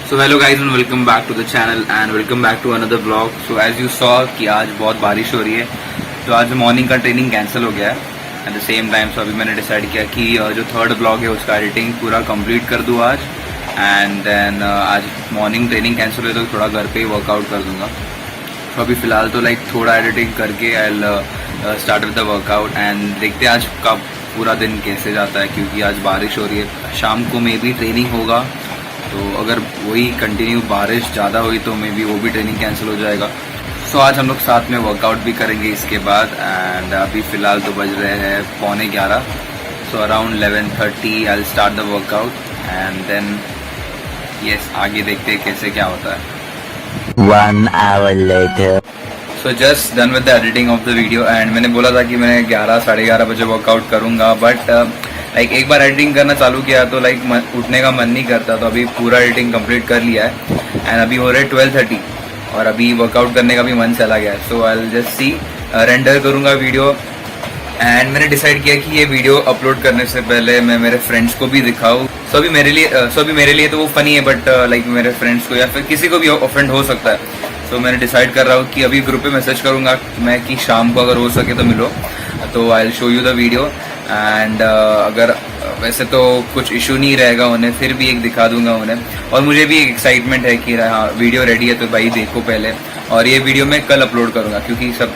So hello guys and welcome back to the channel and welcome back to another blog. So as you saw कि आज बहुत बारिश हो रही है, तो आज मॉर्निंग का ट्रेनिंग कैंसिल हो गया है एट द सेम टाइम। सो अभी मैंने डिसाइड किया कि जो थर्ड ब्लॉग है उसका एडिटिंग पूरा कंप्लीट कर दूँ आज, एंड देन आज मॉर्निंग ट्रेनिंग कैंसिल हुई तो थोड़ा घर पे ही वर्कआउट कर दूंगा। तो अभी फ़िलहाल तो लाइक थोड़ा एडिटिंग करके आई will start with the workout and देखते हैं आज का पूरा दिन कैसे जाता है, क्योंकि आज बारिश हो रही है। शाम को मे बी ट्रेनिंग होगा, तो अगर वही कंटिन्यू बारिश ज़्यादा हुई तो मे बी वो भी ट्रेनिंग कैंसिल हो जाएगा। सो आज हम लोग साथ में वर्कआउट भी करेंगे इसके बाद। एंड अभी फ़िलहाल तो बज रहे हैं 11:15, so around 11:30 I will start the workout and then yes आगे देखते हैं कैसे क्या होता है। 1 hour later. So just done with the editing of the video and मैंने बोला था कि मैं 11 साढ़े 11 बजे वर्कआउट करूँगा, बट लाइक एक बार एडिटिंग करना चालू किया तो लाइक उठने का मन नहीं करता। तो अभी पूरा एडिटिंग कंप्लीट कर लिया है एंड अभी हो रहे 12:30 और अभी वर्कआउट करने का भी मन चला गया है। So I will just see render करूँगा वीडियो एंड मैंने डिसाइड किया कि ये वीडियो अपलोड करने से पहले मैं मेरे फ्रेंड्स को भी दिखाऊँ। सो अभी मेरे लिए तो वो फनी है, बट लाइक मेरे फ्रेंड्स को या फिर किसी को भी ऑफेंड हो सकता है। तो मैंने डिसाइड कर रहा हूँ कि अभी ग्रुप पे मैसेज करूँगा मैं कि शाम को अगर हो सके तो मिलो, तो I will show you the video and अगर वैसे तो कुछ इशू नहीं रहेगा उन्हें, फिर भी एक दिखा दूंगा उन्हें। और मुझे भी एक एक्साइटमेंट है कि हाँ वीडियो रेडी है तो भाई देखो पहले। और ये वीडियो मैं कल अपलोड करूँगा, क्योंकि सब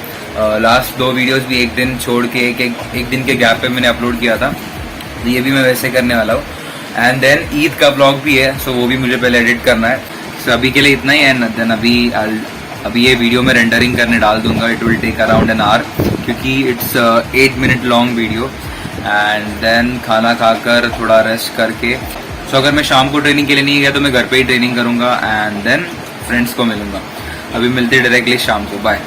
लास्ट 2 वीडियोस भी एक दिन छोड़ के एक दिन के गैप पे मैंने अपलोड किया था, तो ये भी मैं वैसे करने वाला हूँ। एंड देन ईद का ब्लॉग भी है, सो वो भी मुझे पहले एडिट करना है। सो अभी के लिए इतना ही है। देन अभी ये वीडियो में रेंडरिंग करने डाल दूंगा। It will take around an hour, क्योंकि it's 8 minute long video. And then खाना खाकर थोड़ा रेस्ट करके, सो अगर मैं शाम को ट्रेनिंग के लिए नहीं गया तो मैं घर पे ही ट्रेनिंग करूँगा एंड देन फ्रेंड्स को मिलूँगा। अभी मिलते डायरेक्टली शाम को, बाय।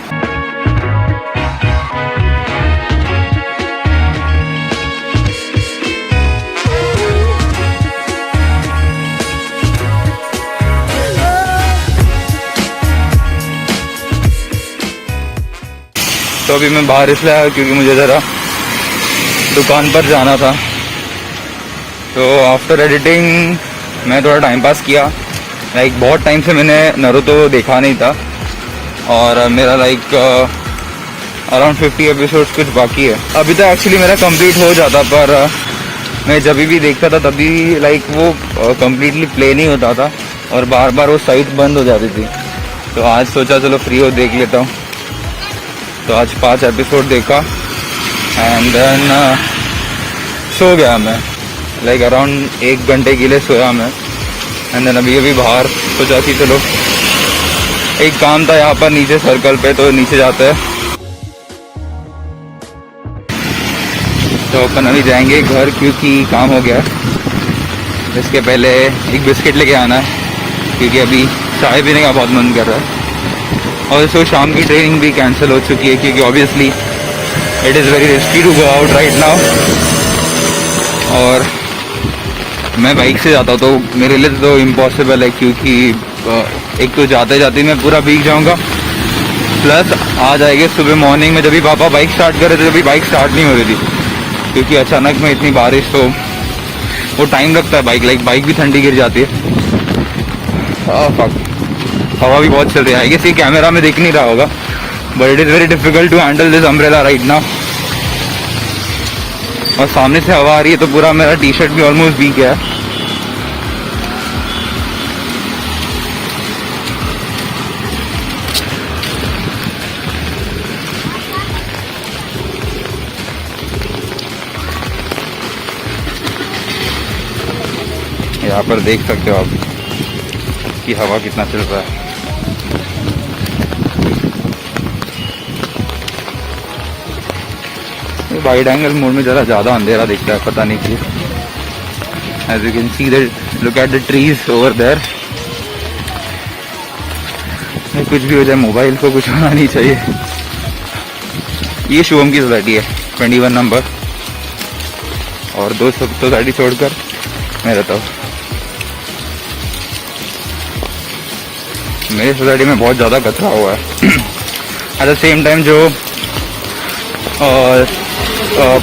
तो अभी मैं बाहर इसलिए आया क्योंकि मुझे ज़रा दुकान पर जाना था। तो आफ्टर एडिटिंग मैं थोड़ा टाइम पास किया। लाइक बहुत टाइम से मैंने नारुतो देखा नहीं था और मेरा लाइक अराउंड 50 एपिसोड्स कुछ बाकी है। अभी तो एक्चुअली मेरा कंप्लीट हो जाता, पर मैं जब भी देखता था तभी लाइक वो कम्प्लीटली प्ले नहीं होता था और बार बार वो साइट बंद हो जाती थी। तो आज सोचा चलो फ्री हो देख लेता हूँ। तो आज 5 एपिसोड देखा एंड देन सो गया मैं। लाइक अराउंड 1 घंटे के लिए सोया मैं एंड देन अभी बाहर सोचा कि चलो एक काम था यहाँ पर नीचे सर्कल पे, तो नीचे जाते हैं। तो अपन अभी जाएंगे घर क्योंकि काम हो गया। इसके पहले एक बिस्किट लेके आना है क्योंकि अभी चाय पीने का बहुत मन कर रहा है। और सो शाम की ट्रेनिंग भी कैंसिल हो चुकी है क्योंकि obviously it is very risky to go out right now. और मैं बाइक से जाता हूँ तो मेरे लिए तो इम्पॉसिबल है, क्योंकि एक तो जाते जाते मैं पूरा भीग जाऊँगा, प्लस आ जाएंगे सुबह मॉर्निंग में जब भी पापा बाइक स्टार्ट कर रहे थे तभी बाइक स्टार्ट नहीं हो रही थी, क्योंकि अचानक में इतनी बारिश, तो वो टाइम लगता है। बाइक भी ठंडी गिर जाती है। हवा भी बहुत चल रही है। आई गेस ये कैमरा में दिख नहीं रहा होगा, but it is very difficult to handle this umbrella right now. और सामने से हवा आ रही है तो पूरा मेरा टी शर्ट भी ऑलमोस्ट भीग गया है। यहाँ पर देख सकते हो आप कि हवा कितना चल रहा है। वाइड एंगल मोड में ज़रा ज़्यादा अंधेरा दिखता है, पता नहीं क्यों। As you can see that, look at the trees over there. कुछ भी हो जाए मोबाइल को कुछ होना नहीं चाहिए। ये शुभम की सोसाइटी है 21 नंबर, और 2 सोसाइटी छोड़कर मैं रहता हूँ। मेरी सोसाइटी में बहुत ज़्यादा कचरा हुआ है। एट द सेम टाइम जो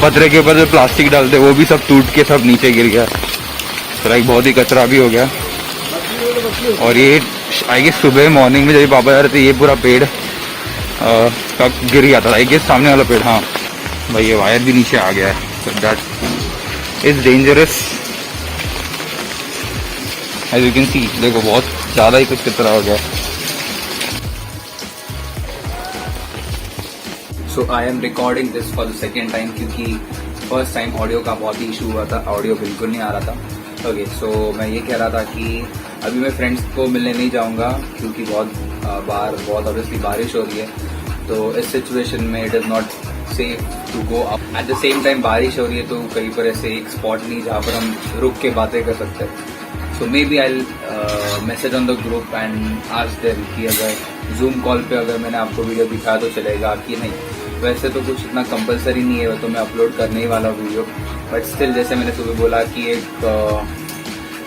पतरे के ऊपर जो प्लास्टिक डालते वो भी सब टूट के सब नीचे गिर गया। तो लाइक बहुत ही कचरा भी हो गया। और ये आई गेस सुबह मॉर्निंग में जब पापा जा रहे थे ये पूरा पेड़ का गिर गया था। आई गेस सामने वाला पेड़, हाँ भाई ये वायर भी नीचे आ गया है। So that is dangerous. As you can see, देखो बहुत ज़्यादा ही कुछ कितना हो गया। So I am recording this for the second time, क्योंकि फर्स्ट टाइम ऑडियो का बहुत ही इशू हुआ था, ऑडियो बिल्कुल नहीं आ रहा था। ओके, सो मैं ये कह रहा था कि अभी मैं फ्रेंड्स को मिलने नहीं जाऊंगा, क्योंकि बहुत ऑब्वियसली बारिश हो रही है। तो इस सिचुएशन में it is not safe to go up. At the same time बारिश हो रही है, तो कहीं पर ऐसे एक स्पॉट नहीं जहाँ पर हम रुक के बातें कर सकते हैं। So maybe I message on the group and ask them कि अगर जूम कॉल पे अगर मैंने आपको वीडियो दिखाया तो चलेगा कि नहीं। वैसे तो कुछ इतना कंपलसरी नहीं है, तो मैं अपलोड करने ही वाला वीडियो, बट स्टिल जैसे मैंने सुबह बोला कि एक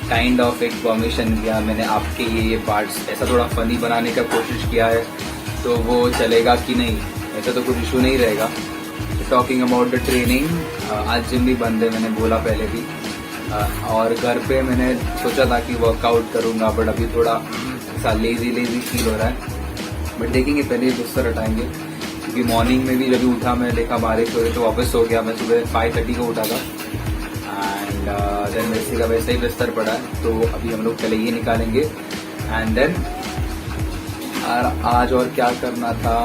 काइंड ऑफ एक परमिशन दिया मैंने आपके ये पार्ट्स ऐसा थोड़ा फनी बनाने का कोशिश किया है, तो वो चलेगा कि नहीं, ऐसा तो कुछ इशू नहीं रहेगा। टॉकिंग अबाउट द ट्रेनिंग, आज जिम भी बंद है, मैंने बोला पहले भी, और घर पे मैंने सोचा था कि वर्कआउट करूँगा, बट अभी थोड़ा ऐसा लेजी फील हो रहा है। बट देखेंगे, पहले ही गुस्सा हटाएंगे, क्योंकि मॉर्निंग में भी जब उठा मैं देखा बारिश हो रही तो वापस सो गया। मैं सुबह 5:30 को उठा था एंड देन वैसे का वैसे ही बिस्तर पड़ा है। तो अभी हम लोग पहले ये निकालेंगे एंड देन आज और क्या करना था।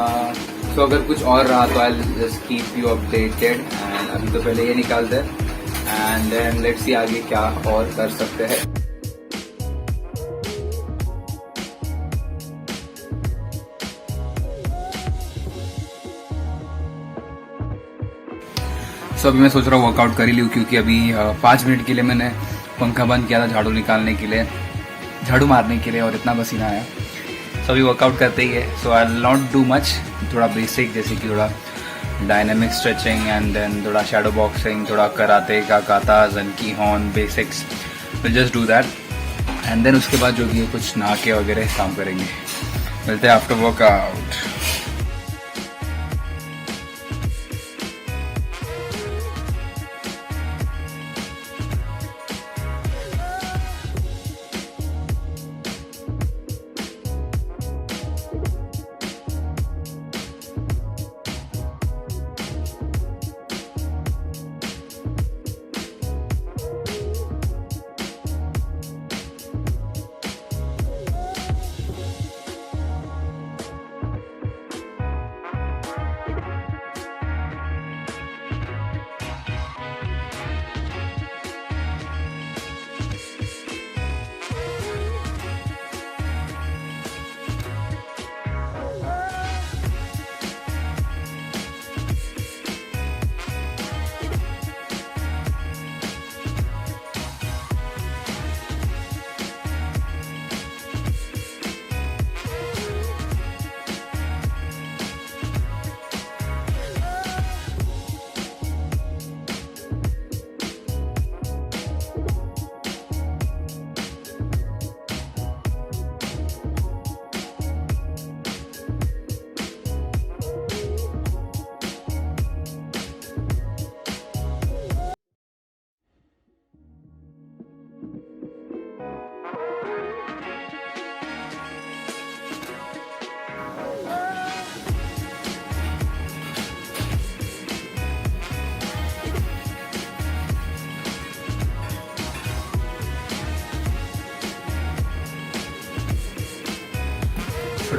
सो अगर कुछ और रहा तो I just keep you updated. And अभी तो पहले ये निकालते हैं एंड देन लेट्स सी आगे क्या और कर सकते हैं। सो अभी मैं सोच रहा हूँ वर्कआउट कर ही लूँ, क्योंकि अभी 5 मिनट के लिए मैंने पंखा बंद किया था झाड़ू निकालने के लिए, झाड़ू मारने के लिए, और इतना पसीना आया। सो अभी वर्कआउट करते ही है। So I will not do much, थोड़ा बेसिक जैसे कि थोड़ा डायनामिक स्ट्रेचिंग एंड देन थोड़ा शैडो बॉक्सिंग, थोड़ा कराटे का काता, जंकी हॉर्न, basics, will just do that and then उसके बाद जो भी है कुछ नहा के वगैरह काम करेंगे। मिलते हैं after workout.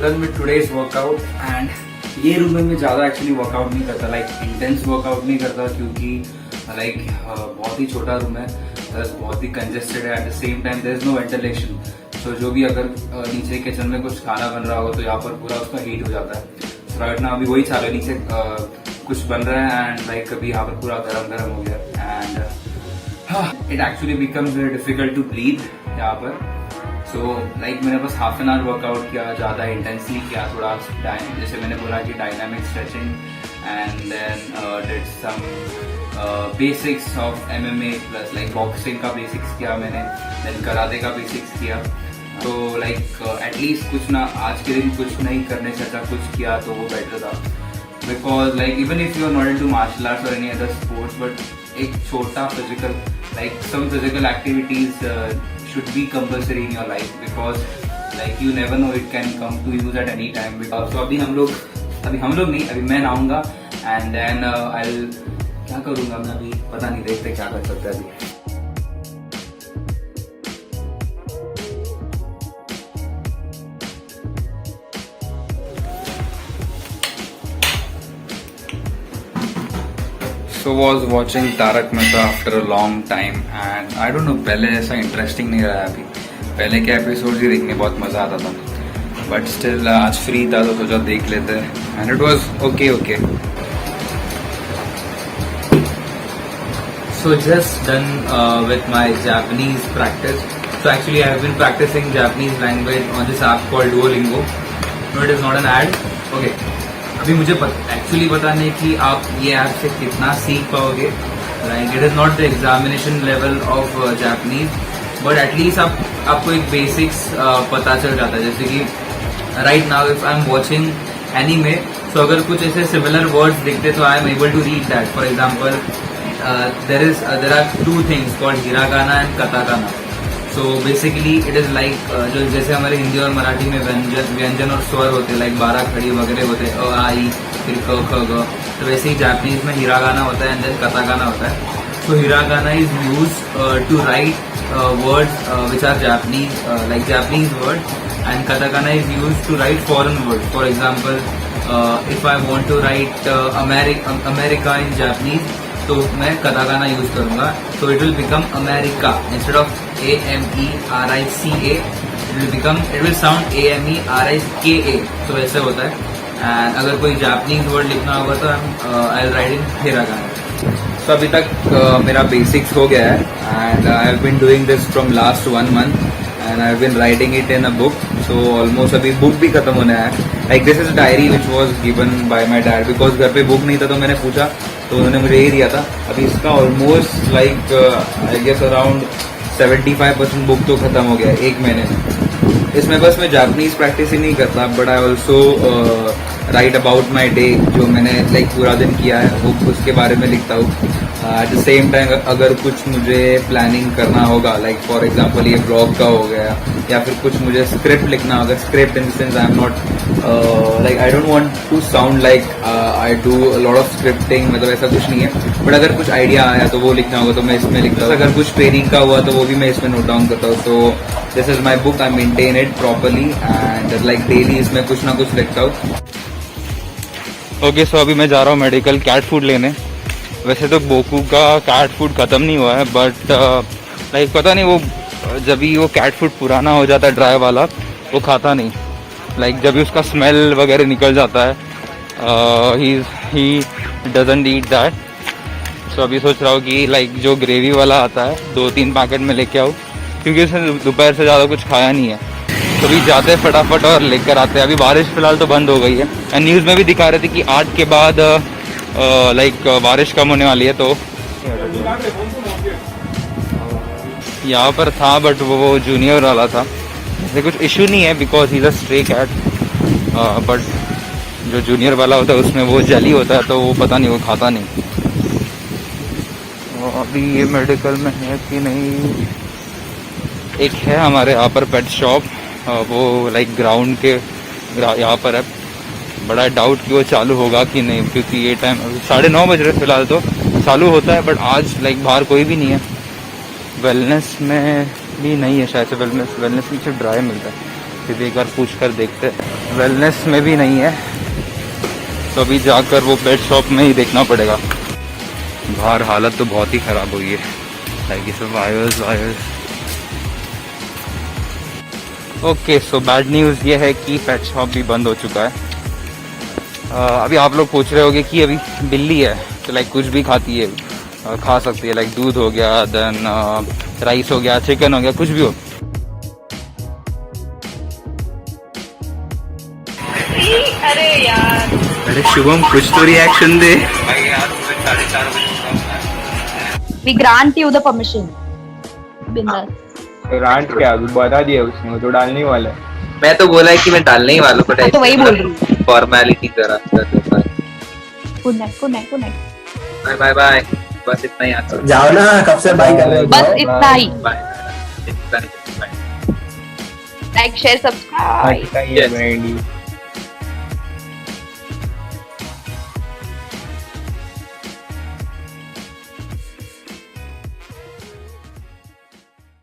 Done with today's workout and ये रूम में मैं ज़्यादा एक्चुअली वर्कआउट नहीं करता, लाइक इंटेंस वर्कआउट नहीं करता, क्योंकि लाइक बहुत ही छोटा रूम है, प्लस बहुत ही कंजेस्टेड है। At the same time there is no ventilation, तो जो भी अगर नीचे किचन में कुछ खाना बन रहा हो तो यहाँ पर पूरा उसका हीट हो जाता है। राइट नाउ अभी वही चालू है, नीचे कुछ बन रहा है एंड लाइक अभी यहाँ पर पूरा गर्म हो गया and it actually becomes very difficult to breathe यहाँ पर। सो लाइक मैंने बस हाफ एन आवर वर्कआउट किया, ज़्यादा इंटेंसली किया, थोड़ा जैसे मैंने बोला कि dynamic stretching and then did some basics of MMA plus like boxing का बेसिक्स किया मैंने, देन कराटे का बेसिक्स किया। तो लाइक एटलीस्ट कुछ ना, आज के दिन कुछ नहीं करने से अच्छा कुछ किया तो वो बेटर था, because like even if you are not into martial arts or any other sports, but एक छोटा physical like some physical activities should be compulsory in your life, because like you never know, it can come to use at any time. तो अभी हम लोग नहीं, अभी मैं नहाऊंगा and then I क्या करूंगा मैं अभी पता नहीं, देखते क्या कर सकते हैं अभी। So was watching Tarak Mehta after a long time and I don't know, पहले ऐसा इंटरेस्टिंग नहीं रहा अभी। पहले के एपिसोड्स ही देखने बहुत मजा आता था, बट स्टिल आज फ्री था तो सोचा देख लेते हैं and it was okay. So just done with my Japanese practice. So actually I have been practicing Japanese language on this app called Duolingo. No, it is not an ad. Okay. अभी मुझे actually पता नहीं कि आप ये app से कितना सीख पाओगे। Like it is not the examination level of Japanese, but at least आपको एक बेसिक्स पता चल जाता है। जैसे कि right now if I am watching anime, तो अगर कुछ ऐसे सिमिलर वर्ड्स दिखते तो I am able to read that. For example there are two things called hiragana and katakana. So basically it is like जो जैसे हमारे हिंदी और मराठी में व्यंजन और स्वर होते हैं, लाइक 12 खड़ी वगैरह होते हैं, अ आ ई फिर क ख ग, तो वैसे ही जापानीज में हिरागाना होता है एंड देन कताकाना होता है। So hiragana is use to write words which are Japanese, like Japanese word, and katakana is use to write foreign word. For example if I want to write America in Japanese, तो मैं katakana use करूंगा, तो it will become America instead of AMERICA, it will sound AMERIKA। तो ऐसे होता है। And अगर कोई जापानीज वर्ड लिखना होगा तो I will write in hiragana. तो अभी तक मेरा बेसिक्स हो गया है and I have been doing this from last 1 month and I have been writing it in a book. So almost अभी बुक भी खत्म होने आया है। Like this is diary which was given by my dad, because घर पे book नहीं था तो मैंने पूछा तो उन्होंने मुझे यही दिया था। अभी इसका almost like I guess around 75% book तो खत्म हो गया है 1 महीने में। इसमें बस मैं जापानीज प्रैक्टिस ही नहीं करता, but I also right about my day, जो मैंने लाइक पूरा दिन किया है वो उसके बारे में लिखता हूँ। एट द सेम टाइम अगर कुछ मुझे प्लानिंग करना होगा, लाइक फॉर एग्जांपल ये ब्लॉग का हो गया, या फिर कुछ मुझे स्क्रिप्ट लिखना होगा, script in the sense I am not like I don't want to sound like I do a lot of scripting, मतलब ऐसा कुछ नहीं है। बट अगर कुछ आइडिया आया तो वो लिखना होगा तो मैं इसमें लिखता हूँ। अगर कुछ ट्रेनिंग का हुआ तो वो भी मैं इसमें नोट डाउन करता हूँ। तो this is my book, I maintain it properly and like daily इसमें कुछ ना कुछ लिखता हूँ। ओके, सो अभी मैं जा रहा हूँ मेडिकल कैट फूड लेने। वैसे तो बोकू का कैट फूड ख़त्म नहीं हुआ है, बट लाइक पता नहीं वो जब भी वो कैट फूड पुराना हो जाता है ड्राई वाला, वो खाता नहीं। लाइक जब भी उसका स्मेल वगैरह निकल जाता है, ही डजंट ईट दैट। सो अभी सोच रहा हूँ कि लाइक जो ग्रेवी वाला आता है 2-3 पैकेट में लेके आऊँ, क्योंकि उसने दोपहर से ज़्यादा कुछ खाया नहीं है। तो अभी जाते हैं फटाफट और लेकर आते हैं। अभी बारिश फिलहाल तो बंद हो गई है एंड न्यूज़ में भी दिखा रहे थे कि 8 के बाद लाइक बारिश कम होने वाली है। तो यहाँ पर था, बट वो जूनियर वाला था। ऐसे कुछ इशू नहीं है because he is a stray cat, but जो जूनियर वाला होता है उसमें वो जेली होता है, तो वो पता नहीं, वो खाता नहीं। अभी ये मेडिकल में है कि नहीं। एक है हमारे यहाँ पर पेट शॉप, वो लाइक ग्राउंड के यहाँ पर है। बड़ा डाउट कि वो चालू होगा कि नहीं, क्योंकि ये टाइम 9:30 बज रहे फिलहाल, तो चालू होता है बट आज लाइक बाहर कोई भी नहीं है। वेलनेस में भी नहीं है शायद से, वेलनेस में सिर्फ ड्राई मिलता है। फिर एक बार पूछ कर देखते हैं। वेलनेस में भी नहीं है, तो अभी जाकर वो पेट शॉप में ही देखना पड़ेगा। बाहर हालत तो बहुत ही ख़राब हुई है, लाइक इस wires. Okay, so bad news ये है कि पेट शॉप भी बंद हो चुका है। अभी आप लोग पूछ रहे होंगे कि अभी बिल्ली है तो लाइक कुछ भी खाती है, खा सकती है, लाइक दूध हो गया, देन राइस हो गया, चिकन हो गया, कुछ भी हो। अरे यार, अरे शुभम कुछ तो रिएक्शन दे भाई यार। 4:30 बजे we grant you the permission. बिंदास। ग्रांट क्या अभी बता दिया उसने, वो तो डालने वाला है। मैं तो बोला है कि मैं डालने ही वाला हूँ, तो वही बोल रही हूँ। फॉर्मेलिटी करा कर देता है। Good night. बाय बाय, बस इतना ही आता है। जाओ ना, कब से बाई कर रहे हो? बस इतना ही। बाय। लाइक शेयर सब्सक्राइब अच्छा ये Yes. ब्रांडी